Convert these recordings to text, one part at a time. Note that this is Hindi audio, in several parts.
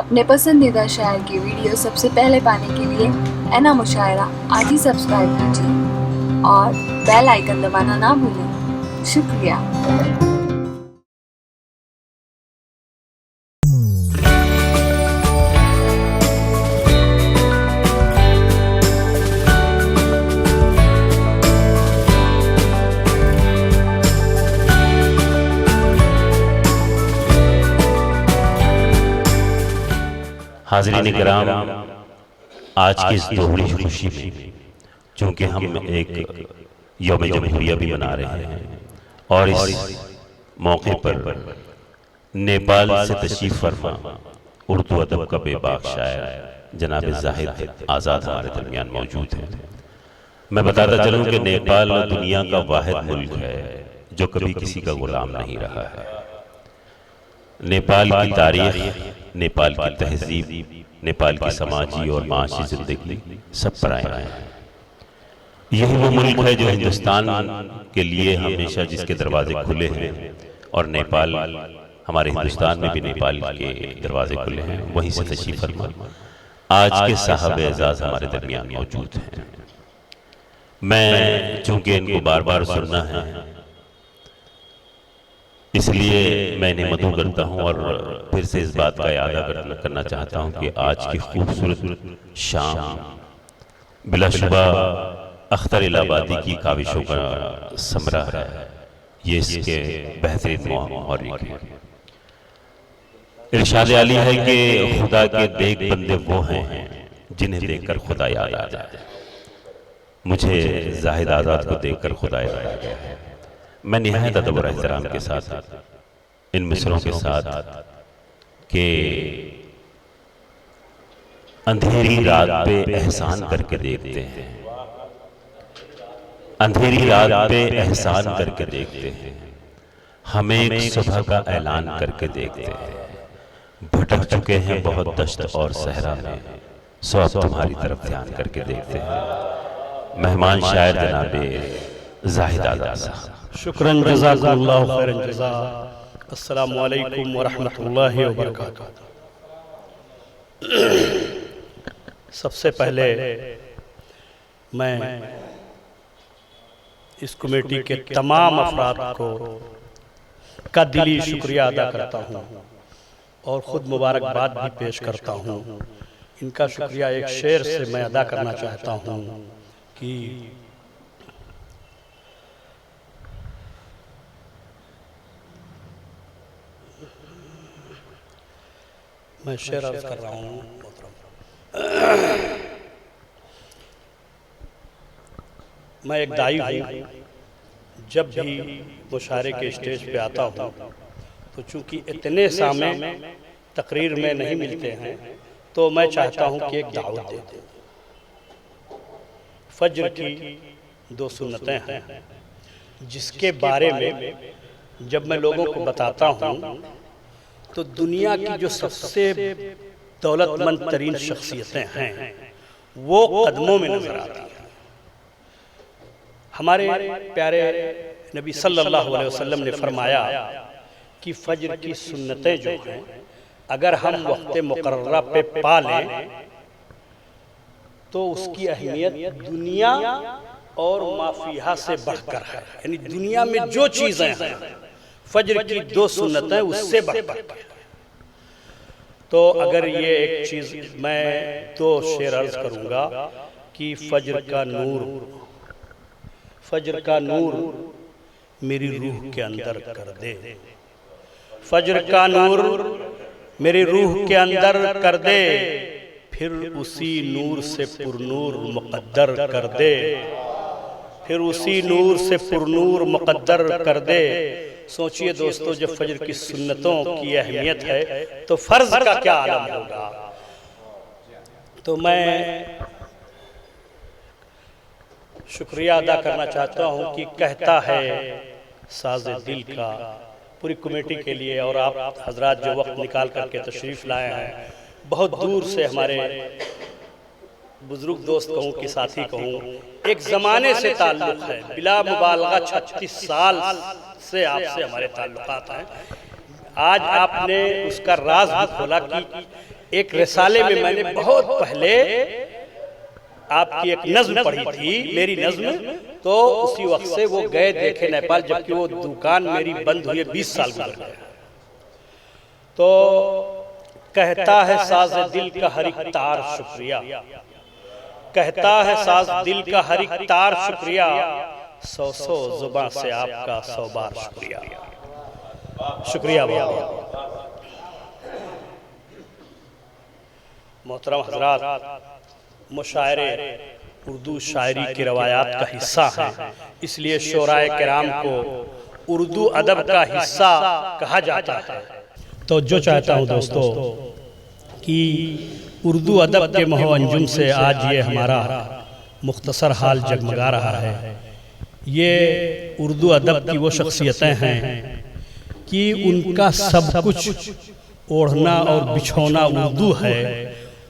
अपने पसंदीदा शायर की वीडियो सबसे पहले पाने के लिए एना मुशायरा आज ही सब्सक्राइब कीजिए और बेल आइकन दबाना ना भूलें। शुक्रिया। हाज़रीन किराम, आज की इस दोहरी खुशी में चूँकि हम एक यौम जमहूरिया भी मना रहे हैं और इस मौके पर नेपाल से तशरीफ़ फरमा उर्दू अदब का बेबाक शायर जनाब ज़ाहिद आज़ाद हमारे दरमियान मौजूद हैं। मैं बताता चलूँ कि नेपाल दुनिया का वाहिद मुल्क है जो कभी किसी का ग़ुलाम नहीं रहा है। नेपाल की तारीख़, नेपाल की तहज़ीब, नेपाल की समाजी और माशी ज़िंदगी सब पर आया है। यही वो मुल्क है जो हिंदुस्तान के लिए हमेशा जिसके दरवाजे खुले हैं और नेपाल हमारे हिंदुस्तान में भी नेपाल के दरवाजे खुले हैं। वहीं से तशरीफ़ फरमा आज के साहब एजाज़ हमारे दरमियान मौजूद हैं। मैं चूँकि इनको बार बार सुनना है इसलिए मैं इन्हें मदू करता हूँ और फिर से इस बात का याद करना चाहता हूँ कि आज की खूबसूरत शाम बिलाशुबा अख्तर इलाहाबादी की काविशों का समरा है। ये इसके बेहतरीन महर्रिक हैं। इरशाद आली है कि खुदा के देख बंदे वो हैं जिन्हें देखकर खुदा याद आ जाए। मुझे ज़ाहिद आज़ाद को देखकर खुदा याद आ गया है। मैं निहायत अदब और एहतराम के साथ इन मिसरों के साथ के अंधेरी रात पे एहसान करके देखते हैं, अंधेरी रात पे एहसान करके देखते हैं, हमें एक सुबह का ऐलान करके देखते हैं। भटक चुके हैं बहुत दश्त और सहरा में, सो अब तुम्हारी तरफ ध्यान करके देखते हैं। मेहमान शायर जनाब ज़ाहिद आज़ाद साहब। शुक्रन जज़ाकल्लाहु खैरन जज़ा। अस्सलामु अलैकुम व रहमतुल्लाहि व बरकातुहू। सबसे पहले मैं इस कमेटी के तमाम अफराद को का दिली शुक्रिया अदा करता हूँ और ख़ुद मुबारकबाद भी पेश करता हूँ। इनका शुक्रिया एक शेर से मैं अदा करना चाहता हूँ कि मैं शेर अर्ज़ कर रहा हूँ। मैं एक दाई हूँ। जब भी मुशायरे के स्टेज पे आता हूँ तो चूँकि इतने सामे तकरीर में नहीं मिलते हैं तो मैं चाहता हूँ कि एक दावत दे दूँ। फज्र की 2 सुन्नतें हैं जिसके बारे में जब मैं लोगों को बताता हूँ तो दुनिया की जो सबसे दौलतमंद तरीन शख्सियतें हैं वो कदमों में नजर आती हैं। हमारे प्यारे नबी सल्लल्लाहु अलैहि वसल्लम ने फरमाया कि फज्र की सुन्नतें जो हैं अगर हम वक्त मुकर्ररा पे पा लें तो उसकी अहमियत दुनिया और माफिया से बढ़कर है। यानी दुनिया में जो चीज़ें हैं फज्र की 2 सुन्नतें उससे बढ़कर है। तो अगर ये एक चीज़ मैं 2 शेर अर्ज करूँगा कि फज्र का नूर मेरी रूह के अंदर कर दे, फज्र का नूर मेरी रूह के अंदर कर दे, फिर उसी नूर से पुरनूर मुक़द्दर कर दे, फिर उसी नूर से पुरनूर मुक़द्दर कर दे। सोचिए दोस्तों, जब फज्र की सुन्नतों की अहमियत है तो फ़र्ज का क्या आलम होगा। तो मैं शुक्रिया अदा करना चाहता हूँ कि कहता है साज़े दिल का पूरी कमेटी के लिए और आप हजरात जो वक्त निकाल करके तशरीफ़ लाए हैं बहुत दूर से, हमारे बुजुर्ग दोस्त कहूँ कि साथी कहूँ, एक ज़माने से ताल्लुक़ है, बिला मुबालगा 36 साल से आपसे हमारे ताल्लुकात हैं। आज आपने उसका राज भी खोला कि एक रिसाले में मैंने बहुत पहले आपकी एक नज्म पढ़ी थी, मेरी नज्म, तो उसी वक्त से वो गए देखे नेपाल, जबकि वो दुकान मेरी बंद हुई 20 साल गुजर गए। तो कहता है साज दिल का हर एक तार शुक्रिया, कहता है साज दिल का हर एक तार शुक्रिया, 100 जुबान से आपका 100 बार शुक्रिया। शुक्रिया बाबा। मोहतरम हजरात, मुशायरे उर्दू शायरी की रवायात का हिस्सा है, इसलिए शोराए किराम को उर्दू अदब का हिस्सा कहा जाता है। तो जो चाहता हूँ दोस्तों कि उर्दू अदब के महो अंजुम से आज ये हमारा मुख्तसर हाल जगमगा रहा है। ये उर्दू अदब की वो शख्सियतें हैं कि उनका सब कुछ ओढ़ना और बिछौना उर्दू है।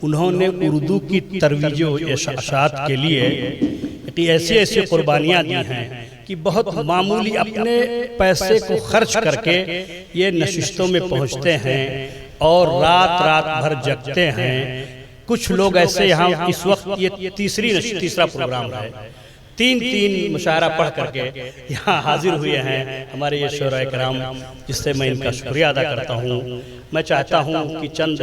उन्होंने उर्दू की तरवीज इशाअत के लिए ऐसी ऐसी कुर्बानियाँ दी हैं कि बहुत मामूली अपने पैसे को खर्च करके ये नशिस्तों में पहुँचते हैं और रात रात भर जगते हैं। कुछ लोग ऐसे यहाँ इस वक्त ये तीसरा प्रोग्राम है, 3 मुशायरा पढ़ करके यहाँ हाजिर हुए हैं हमारे ये शोराए किराम, जिससे मैं इनका शुक्रिया अदा करता हूँ। मैं चाहता हूँ कि चंद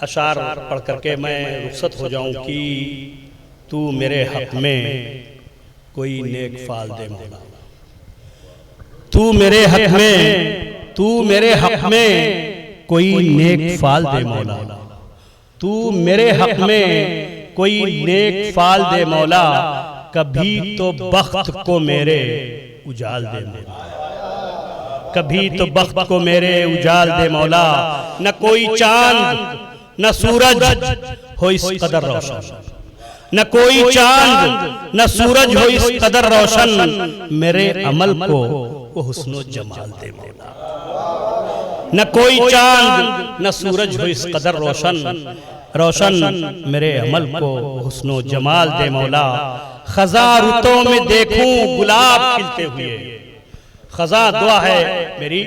अशार पढ़ करके मैं रुखसत हो जाऊँ कि तू मेरे हक में कोई नेक फाल दे मौला, तू मेरे हक में, तू मेरे हक में कोई नेक फाल दे मौला, तू मेरे हक में कोई नेक फाल दे मौला, कभी तो बख्त को मेरे उजाल दे मौला, कभी तो बख्त को मेरे उजाल दे मौला। न कोई चांद न सूरज हो इस कदर रोशन, न कोई चांद न सूरज हो इस कदर रोशन, मेरे अमल को वो हुस्नो जमाल दे मौला। न कोई चांद न सूरज हो इस कदर रोशन, रोशन मेरे अमल को हुस्नो जमाल दे मौला। खज़ा रुतों में देखूं गुलाब खिलते हुए, खज़ा दुआ है मेरी,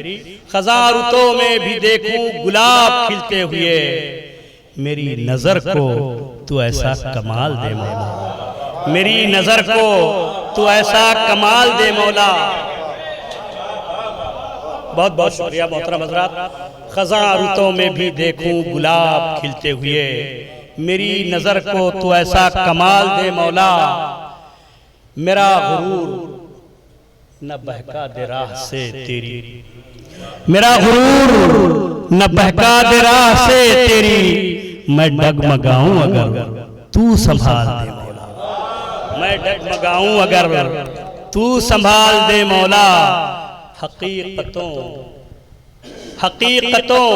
खज़ा रुतों में भी देखूं गुलाब खिलते हुए, मेरी नजर को तू ऐसा कमाल दे मौला, मेरी नजर को तू ऐसा कमाल दे मौला। बहुत बहुत शुक्रिया मोहतरम हज़रात। खज़ा रुतों में भी देखूं गुलाब खिलते हुए, मेरी नजर को तू ऐसा कमाल दे मौला। मेरा गुरूर न बहका दे राह से तेरी, मेरा गुरूर न बहका दे राह से तेरी, मैं डगमगाऊं अगर तू संभाल दे मौला, मैं डगमगाऊं अगर तू संभाल दे मौला। हकीकतों हकीकतों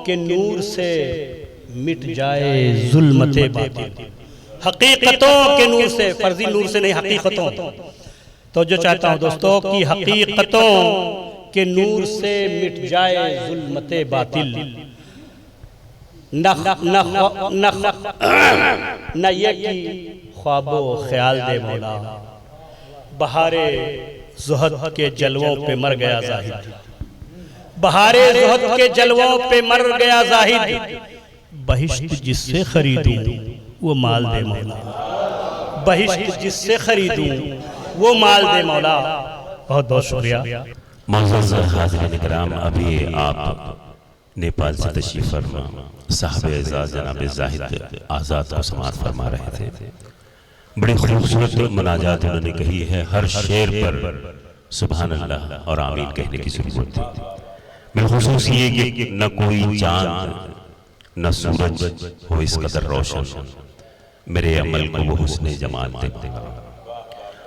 के नूर से मिट जाए जुल्मते बातिल, हकीकतों के नूर से, फर्जी नूर से नहीं, हकीकतों। तो जो चाहता हूं दोस्तों कि हकीकतों के नूर से मिट जाए जुल्मते बातिल, न ये कि ख्वाबो ख्याल दे मौला, बहारे ज़ुहद के जलवों पे मर गया जाहिद, बहारे ज़ुहद के जलवों पे मर गया जाहिद, बहिश्त जिससे खरीदूं वो माल दे मौला, बहिश्त जिससे खरीदूं वो माल दे मौला। बहुत बहुत शुक्रिया। मुअज़्ज़ज़ हाज़िरीन किराम, अभी आप नेपाल से तशरीफ़ फरमा साहब एज़ाज़ जनाब ज़ाहिद आज़ाद को समाअत फरमा रहे थे। बड़ी खूबसूरत मुनाजात उन्होंने कही है, हर शेर पर सुभान अल्लाह और आमीन कहने की ज़रूरत है। बिलख़ुसूस ये कि न कोई चांद न सूरज हो इस कदर रोशन, मेरे अमल को वो हुस्ने जमाल दे।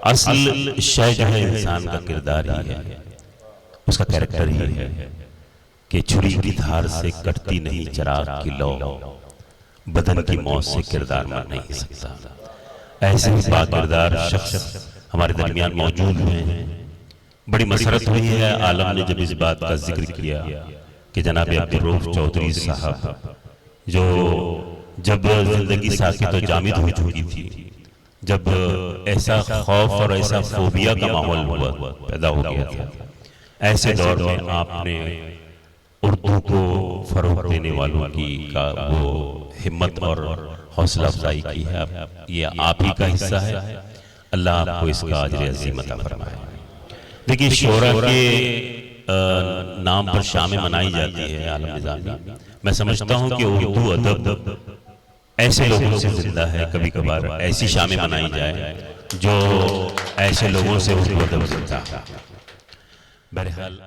असल शय जो है इंसान का किरदार ही है, उसका कैरेक्टर ही है कि छुरी की धार से कटती नहीं चिराग की लौ, बदन की मौत से किरदार मर नहीं सकता। ऐसे ही बाकिरदार शख्स हमारे दरमियान मौजूद हुए हैं। बड़ी मसरत हुई है आलम ने जब इस बात का जिक्र किया कि जनाब अब्दुल रऊफ चौधरी साहब जो जब जिंदगी साकित और जामिद हो चुकी थी, जब ऐसा खौफ और ऐसा फोबिया का माहौल पैदा हो गया था, ऐसे दौर में आपने उर्दू को फरोग देने वालों की का वो हिम्मत और हौसला अफजाई की है। ये आप ही का हिस्सा है। अल्लाह आपको इसका अजर अज़ीम अता फरमाए। देखिए, शोरा के नाम पर शामें मनाई जाती है आलम निज़ामी। मैं समझता हूँ कि उर्दू अदब ऐसे लोगों से जिंदा है। कभी कभार ऐसी शामें मनाई जाए जो ऐसे लोगों से उर्दू अदब जिंदा है। बहरहाल